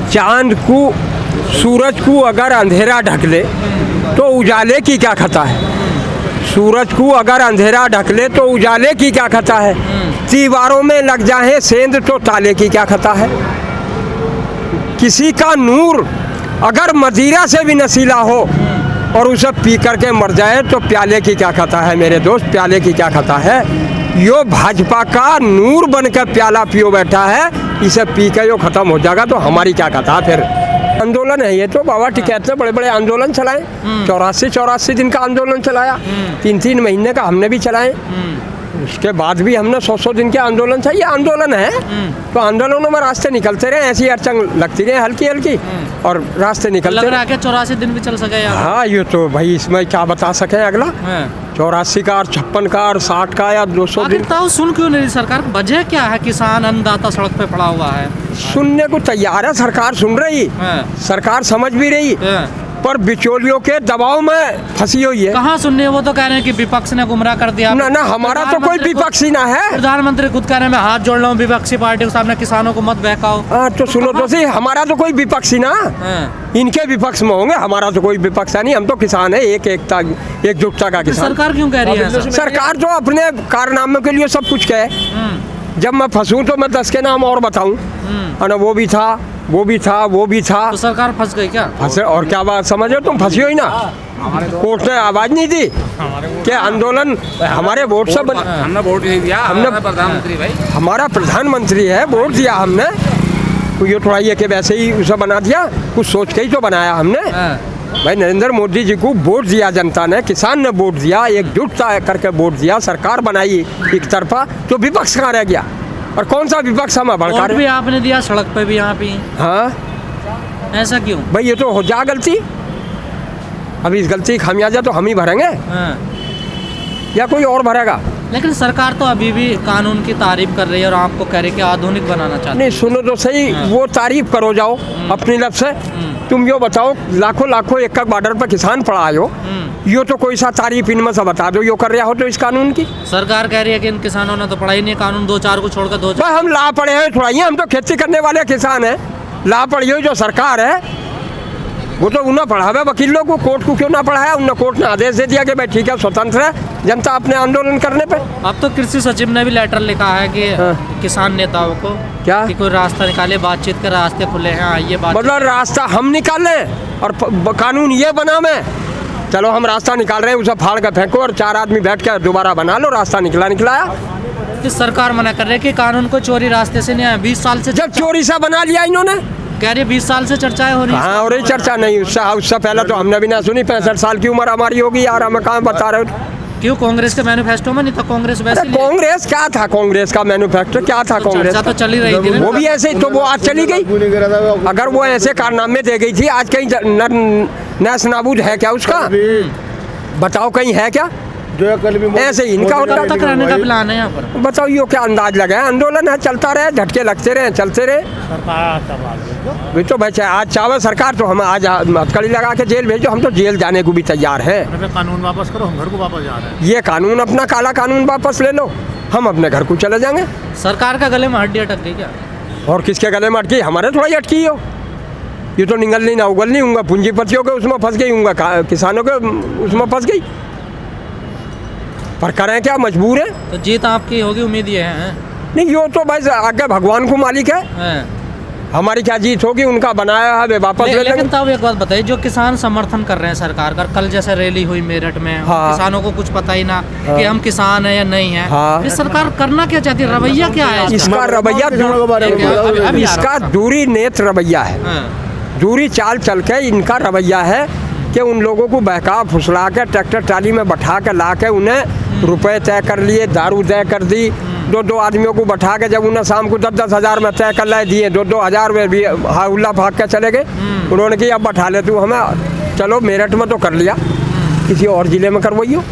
चांद को सूरज को अगर अंधेरा ढक ले तो उजाले की क्या खता है। सूरज को अगर अंधेरा ढक ले तो उजाले की क्या खता है। दीवारों में लग जाए सेंध तो ताले की क्या खता है। किसी का नूर अगर मदिरा से भी नशीला हो और उसे पी करके मर जाए तो प्याले की क्या खता है मेरे दोस्त, प्याले की क्या खता है। यो भाजपा का नूर बनकर प्याला पियो बैठा है, इसे पी के यो खत्म हो जाएगा तो हमारी क्या कथा। फिर आंदोलन है ये तो बाबा टिकैत ने बड़े बड़े आंदोलन चलाए, 84 दिन का आंदोलन चलाया, 3 महीने का हमने भी चलाए, उसके बाद भी हमने 100 दिन के आंदोलन चाहिए। आंदोलन है तो आंदोलनों में रास्ते निकलते रहे, ऐसी अड़चन लगती रहे हल्की हल्की और रास्ते निकलते रहे। 84 दिन भी चल सके। हाँ ये तो भाई इसमें क्या बता सके अगला 84 का और 56 का और 60 का या 200 दिन। सुन क्यों नहीं सरकार, वजह क्या है? किसान अन्नदाता सड़क पे पड़ा हुआ है। सुनने को तैयार है, सरकार सुन रही, सरकार समझ भी रही, पर बिचौलियों के दबाव में फंसी हुई है। कहाँ सुनने, वो तो कह रहे हैं कि विपक्ष ने गुमराह कर दिया। ना हमारा तो कोई विपक्ष ही ना है। प्रधानमंत्री खुद कह रहे हैं मैं हाथ जोड़ रहा हूँ विपक्षी पार्टी के सामने, किसानों को मत बहकाओ। तो सुनो तो सही, हमारा तो कोई विपक्ष ही ना, इनके विपक्ष में होंगे, हमारा तो कोई विपक्ष नहीं। हम तो किसान है, एकजुटता का किसान। सरकार क्यों कह रही है? सरकार तो अपने कारनामे के लिए सब कुछ कहे। जब मैं फंसूं तो मैं 10 के नाम और बताऊं, और वो भी था, वो भी था, वो भी था। तो सरकार फंस गई क्या? फंसे और क्या बात समझ हो तुम, फंसी हो ही ना। कोर्ट ने आवाज नहीं दी कि आंदोलन हमारे वोट से हमने वोट नहीं दिया, हमने प्रधानमंत्री भाई हमारा प्रधानमंत्री है, वोट दिया हमने। ये थोड़ा ये कि वैसे ही उसे बना दिया, कुछ सोच के ही तो बनाया हमने भाई। नरेंद्र मोदी जी को वोट दिया जनता ने, किसान ने वोट दिया, एकजुटता करके वोट दिया, सरकार बनाई एक तरफा, तो विपक्ष कहाँ रह गया। और कौन सा विपक्ष हमें भड़का रहे। भी आपने दिया, सड़क पे भी यहाँ पे। हाँ ऐसा क्यों भाई, ये तो हो जा गलती, अभी इस गलती खामियाजा तो हम ही भरेंगे या कोई और भरेगा। लेकिन सरकार तो अभी भी कानून की तारीफ कर रही है और आपको कह रही है कि आधुनिक बनाना चाहती है। नहीं सुनो तो सही, वो तारीफ करो जाओ अपनी लफ से। तुम यो बताओ, लाखों एक बॉर्डर पर किसान पड़ा हो, यो तो कोई सा तारीफ इनमें से बता दो यो कर रहा हो तो इस कानून की। सरकार कह रही है कि इन किसानों ने तो पढ़ाई नहीं, कानून 2-4 को छोड़कर 2-4। हम ला पड़े हैं थोड़ा ही, हम तो खेती करने वाले किसान हैं। ला पड़ी हुई जो सरकार है वो तो उन्हें पढ़ावे वकीलों को, कोर्ट को क्यों ना पढ़ाया। उन्हें कोर्ट ने आदेश दे दिया कि भाई ठीक है, स्वतंत्र है जनता अपने आंदोलन करने पे। अब तो कृषि सचिव ने भी लेटर लिखा है कि किसान नेताओं को क्या कि कोई रास्ता निकाले, बातचीत के रास्ते खुले हैं, आइए बात। मतलब रास्ता हम निकाल लें और कानून ये बना में, चलो हम रास्ता निकाल रहे हैं, उसे फाड़ कर फेंको और 4 आदमी बैठ कर दोबारा बना लो, रास्ता निकलाया। इस सरकार मना कर रही है कि कानून को चोरी रास्ते से नहीं आया। 20 साल से जब चोरी से बना लिया इन्होंने, कह रही 20 साल से चर्चाएं हो रही है। हाँ, और ये चर्चा नहीं, उससे पहले तो हमने भी ना सुनी। 65 साल की उम्र हमारी होगी यार, हमें कहाँ बता रहे हो। क्यों कांग्रेस के मैनिफेस्टो में नहीं था? कांग्रेस वैसे कांग्रेस क्या था, कांग्रेस का मैनिफेस्टो क्या था? कांग्रेस तो चल ही रही थी, वो भी ऐसे ही, तो वो आज चली गई। अगर वो ऐसे कारनामे दे गई थी, आज कहीं नैस नाबूद है क्या उसका? बताओ कहीं है क्या? ऐसे इनका होता तक रहने का प्लान है यहाँ पर। बताओ यो क्या अंदाज लगा है। आंदोलन है, चलता रहे, झटके लगते रहे, चलते रहे। तो भाई आज चाहे सरकार तो हम आज हथकड़ी लगा के जेल भेजो, हम तो जेल जाने को भी तैयार है। कानून वापस करो, हम घर को वापस जा रहे हैं। ये कानून अपना काला कानून वापस ले लो, हम अपने घर को चले जाएंगे। सरकार का गले में हड्डी अटक गई क्या? और किसके गले में अटकी? हमारे थोड़ा ही अटकी हो। ये तो निगलनी ना उगलनी, होंगे पूंजीपतियों के उसमें फंस गई, होंगे किसानों के उसमें फंस गई। पर करें क्या, मजबूर है। तो जीत आपकी होगी, उम्मीद ये है। नहीं यो तो भाई आगे भगवान को मालिक है, हमारी क्या जीत होगी, उनका बनाया है वापस ले लेंगे। लेकिन तब एक बात बताइए, जो किसान समर्थन कर रहे हैं सरकार का, कल जैसे रैली हुई मेरठ में, किसानों को कुछ पता ही ना कि हम किसान हैं या नहीं है। ये सरकार करना क्या चाहती है, रवैया क्या है इसका? रवैया इसका दूरी नेत रवैया है, दूरी चाल चल के इनका रवैया है कि उन लोगों को बहका फुसला के ट्रैक्टर ट्राली में बैठा के ला के उन्हें रुपए तय कर लिए, दारू तय कर दी। 2 आदमियों को बैठा के जब उन्हें शाम को 10 हज़ार में तय कर लाए दिए, 2 हज़ार में भी हाउल्ला भाग के चले गए। उन्होंने कहा अब बैठा ले तू हमें, चलो मेरठ में तो कर लिया, किसी और जिले में करवाइयो।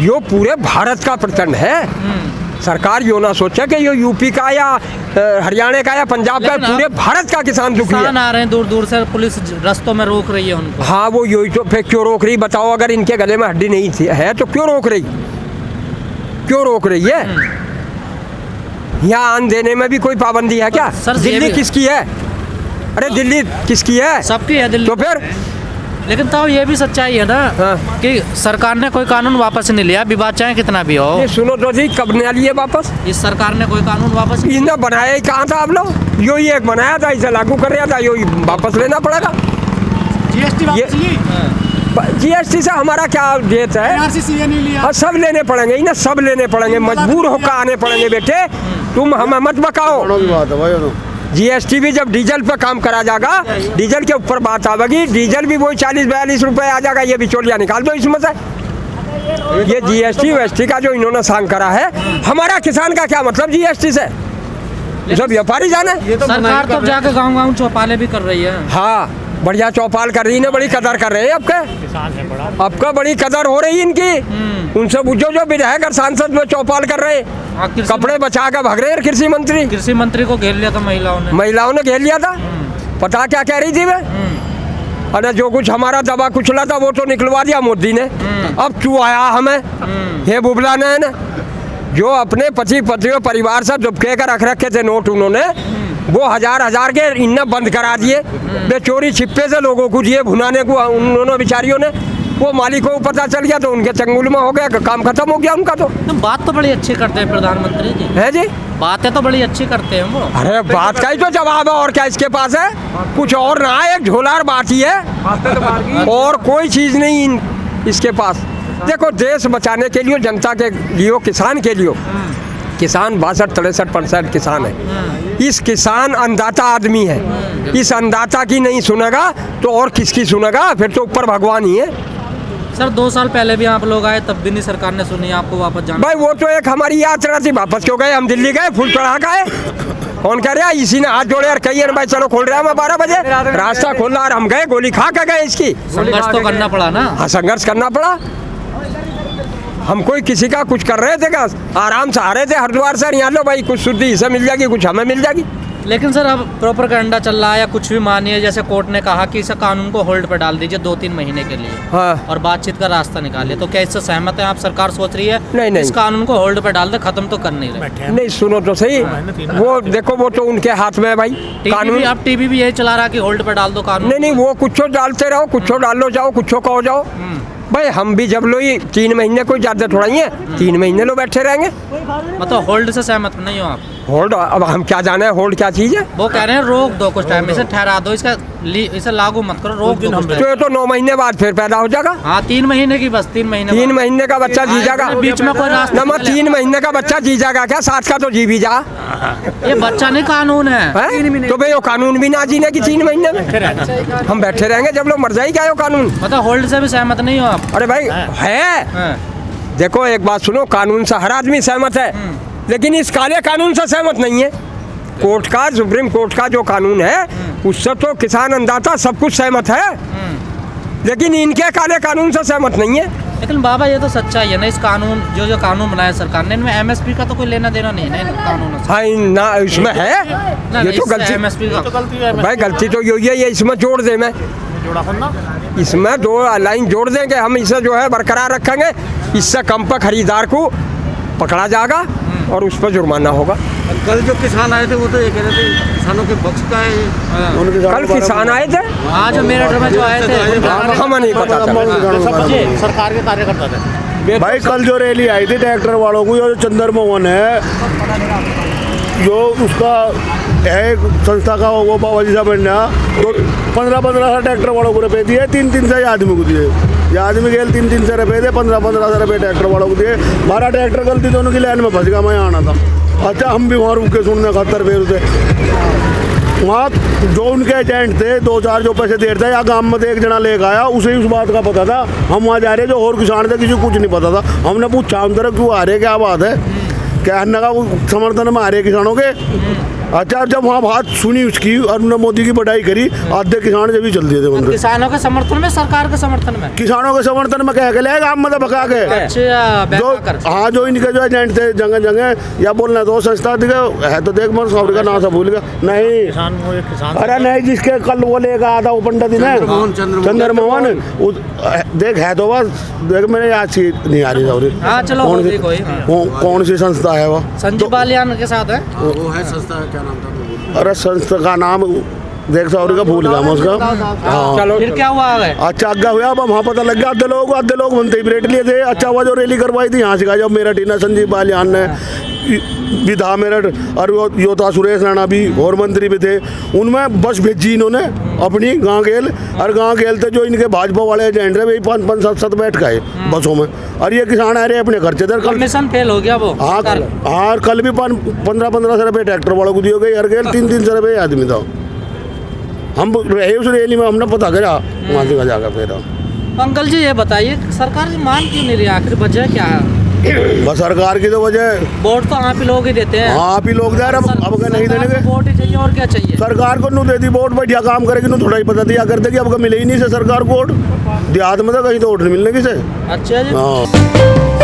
यो पूरे भारत का प्रचंड है। सरकार यो ना सोचे कि यो यूपी का या हरियाणा का या पंजाब का, पूरे भारत का किसान दुखी है। आ रहे हैं दूर दूर से, पुलिस रास्तों में रोक रही है उनको। हाँ, वो यही तो फिर क्यों रोक रही बताओ? अगर इनके गले में हड्डी नहीं थी है तो क्यों रोक रही, क्यों रोक रही है? यहाँ आन देने में भी कोई पाबंदी है क्या? दिल्ली किसकी है? अरे दिल्ली किसकी है? सबकी है दिल्ली। तो फिर लेकिन तो ये भी सच्चाई है ना कि सरकार ने कोई कानून वापस नहीं लिया, विवाद चाहे कितना भी हो। ये सुनो तो जी, कब ने लिए वापस? इस सरकार ने कोई कानून वापस इन्हें बनाया ही कहाँ था आप लोग? यो ही एक बनाया था, इसे लागू कर रहा था, यो ही वापस लेना पड़ेगा। जीएसटी से हमारा क्या डेट है? नहीं लिया। हाँ, सब लेने पड़ेंगे, इन्हें सब लेने पड़ेंगे, मजबूर होकर आने पड़ेंगे बेटे। तुम हमें मत बकाओ। जीएसटी भी जब डीजल पे काम करा जाएगा, डीजल के ऊपर बात आवेगी, डीजल भी वही 40-42 रुपए आ जाएगा। ये बिचौलिया निकाल दो इसमें से। ये जीएसटी वेस्टी का जो इन्होंने सांग करा है, हमारा किसान का क्या मतलब जीएसटी से? सब व्यापारी जाने। सरकार तो जाके गाँव चौपाले भी कर रही है। हाँ, बढ़िया चौपाल कर रही है, बड़ी कदर कर रहे हैं आपका बड़ी कदर हो रही है इनकी। उनसे पूछो जो विधायक और सांसद में चौपाल कर रहे हैं, कपड़े बचा कर भाग रहे हैं। कृषि मंत्री को घेर लिया था महिलाओं ने घेर लिया था। पता क्या कह रही थी वे? अरे जो कुछ हमारा दबा कुचला था वो तो निकलवा दिया मोदी ने। अब क्यों आया हमें ये बुबलाने ने? जो अपने पति पत्नियों परिवार से दुबके कर रख रखे थे नोट, उन्होंने वो हजार के इन्हें बंद करा दिए। वे चोरी छिपे से लोगों को दिए भुनाने को, उन्होंने बेचारियों ने। वो मालिकों को पता चल गया तो उनके चंगुल में हो गया, काम खत्म हो गया उनका। तो बात तो बड़ी अच्छी करते हैं प्रधानमंत्री जी। है जी, बातें तो बड़ी अच्छी करते हैं वो। अरे बात का ही तो जवाब है, और क्या इसके पास है? कुछ और ना है, एक झोलार बात ही है, और कोई चीज नहीं इसके पास। देखो, देश बचाने के लिए, जनता के लिए, किसान के लिए, किसान 62-63% किसान है। इस किसान अन्नदाता आदमी है। इस अन्नदाता की नहीं सुनेगा तो और किसकी सुनेगा? फिर तो ऊपर भगवान ही है। सर 2 साल पहले भी आप लोग आए, तब भी नहीं सरकार ने सुनी आपको वापस जाना। भाई वो तो एक हमारी यात्रा थी, वापस क्यों गए? हम दिल्ली गए, फूल चढ़ा गए। कौन कह रहा? इसी ने हाथ जोड़े और कही भाई चलो खोल रहे हैं, मैं 12 बजे रास्ता खोल रहा और हम गए, गोली खा के गए। इसकी संघर्ष तो करना पड़ा ना। हाँ, संघर्ष करना पड़ा। हम कोई किसी का कुछ कर रहे थे क्या? आराम से आ रहे थे हरिद्वार से, यहाँ लो भाई कुछ शुद्धि इसे मिल जाएगी, कुछ हमें मिल जाएगी। लेकिन सर अब प्रोपेगेंडा चल रहा है या कुछ भी मानिए, जैसे कोर्ट ने कहा कि इस कानून को होल्ड पर डाल दीजिए 2-3 महीने के लिए। हाँ। और बातचीत का रास्ता निकालिए, तो क्या इससे सहमत है आप? सरकार सोच रही है नहीं। इस कानून को होल्ड पर डाल दे, खत्म तो कर नहीं रहे। नहीं, सुनो तो सही, वो देखो वो तो उनके हाथ में है भाई कानून। अब टीवी भी यही चला रहा कि होल्ड पर डाल दो कानून। नहीं, वो कुछ डालते रहो, कुछ डाल लो जाओ, कुछ कहो जाओ। भाई हम भी जब लो ही 3 महीने कोई ज्यादा थोड़ा ही है, 3 महीने लो बैठे रहेंगे। मतलब होल्ड से सहमत नहीं हो आप? होल्ड, अब हम क्या जाने होल्ड क्या चीज है? वो कह रहे हैं रोक दो कुछ टाइम, इसे ठहरा दो, इसे लागू मत करो, रोक दो। तो ये तो 9 महीने बाद फिर पैदा हो जाएगा। हाँ, 3 महीने की बस, 3 महीने का बच्चा जी जाएगा। बीच में कोई रास्ता नमक 3 महीने का बच्चा जी जाएगा क्या? 7 का तो जी भी जा। ये बच्चा नहीं कानून है। तो भाई वो कानून भी ना जीने की 3 महीने में हम बैठे रहेंगे, जब लोग मर जाएगा वो कानून। मतलब होल्ड से भी सहमत नहीं हो आप? अरे भाई है, देखो एक बात सुनो, कानून से हर आदमी सहमत है, लेकिन इस काले कानून से सहमत नहीं है। कोर्ट का, सुप्रीम कोर्ट का जो कानून है उससे तो किसान अन्नदाता सब कुछ सहमत है, लेकिन इनके काले कानून से सहमत नहीं है। लेकिन बाबा ये तो सच्चाई है ना, इस कानून जो कानून बनाया सरकार ने, इनमें एमएसपी का तो कोई लेना देना नहीं है ना कानून से। हाँ ना, इसमें है ये तो गलती, एमएसपी का भाई गलती तो यही है। ये इसमें जोड़ दे, मैं इसमें 2 लाइन जोड़ देंगे, हम इसे जो है बरकरार रखेंगे, इससे कम पर खरीदार को पकड़ा जाएगा और उस पर जुर्माना होगा। कल जो किसान आए थे वो तो ये कह रहे थे किसानों के पक्ष का है। कल किसान आए थे, आज मेरठ में जो आए थे हमें नहीं पता चला। सरकार के कार्यकर्ता थे भाई। कल जो रैली आई थी ट्रैक्टर वालों को, जो चंद्रमोहन है, जो उसका है संस्था का, वो बाबा जी साहब ने तो 15-15 ट्रैक्टर वालों को रुपये दिए, 300 आदमी को दिए। ये आदमी के 300 रुपये दिए, 15-15 रुपये ट्रैक्टर वालों को दिए। 12 ट्रैक्टर गलती तो उनकी लाइन में फंस गया, मैं आना था। अच्छा, हम भी वहाँ रुक के सुनने 71 रुपये थे वहाँ। जो उनके एजेंट थे 2-4 जो पैसे दे रहे थे, या गाँव में एक जना लेकर आया, उसे उस बात का पता था। हम वहाँ जा रहे, जो और किसान थे किसी को कुछ नहीं पता था। हमने पूछा अंदर क्यों आ रहे, क्या बात है, क्या अन्ना का समर्थन में आ रहे किसानों के। अच्छा, जब वहाँ बात सुनी उसकी और उन्होंने मोदी की बड़ाई करी, आधे किसान जब भी चल दिए थे उनके। किसानों के समर्थन में, सरकार के समर्थन में, किसानों के समर्थन में कह के ले गाँव में भगा के। अच्छा, हाँ, जो इनके जो एजेंट थे जगह जगह, या बोलना तो संस्था है तो देख, मैं सॉरी का नाम से भूल गया। नहीं, अरे नहीं, जिसके कल वो लेकर आया था वो पंडित ने चंद्रमोहन, देख है तो बस देख, मैंने याद सी नहीं आ रही सॉरी। हाँ चलो, कौन सी संस्था है वो? संजीव बालियान के साथ है वो है संस्था, क्या नाम था? अरे संस्था का नाम 100 का भूल गया मैं उसका। हाँ चलो फिर क्या हुआ आगे? अच्छा आगे हुआ, अब वहाँ पता लग गया आधे लोग बनते ही ब्रेड लिए थे। अच्छा हुआ जो रैली करवाई थी यहाँ से का, जब मेरठ ना संजीव बालियान ने विधा मेरठ, और यो था सुरेश राणा भी, और मंत्री भी थे, उनमें बस भेजी इन्होंने अपनी गाँव गेल, और गाँव गेल थे जो इनके भाजपा वाले एजेंट रहे, वही 5-7 बैठ गए बसों में, और ये किसान आ रहे अपने खर्चे थे। कल मिशन फेल हो गया वो। हाँ कल भी 15-15 रुपये ट्रैक्टर वालों को दिए गए, हर गेल 300 रुपये आदमी था। हम रहे उस रैली में, हमने पता करा वहाँ से जाकर फिर। अंकल जी ये बताइए सरकार मान क्यों नहीं रही, आखिर वजह क्या है? बस सरकार की तो वजह, वोट तो आप ही लोग ही देते हैं। आप ही लोग दे रहे, अब अगर नहीं देने के वोट ही चाहिए और क्या चाहिए? सरकार को नू दे दी वोट, बढ़िया काम करेगी, नू थोड़ा ही पता दिया कर देगी, अब मिले ही नहीं से सरकार को वोट। देहात में तो कहीं तो वोट नहीं मिलने की से। अच्छा जी। हाँ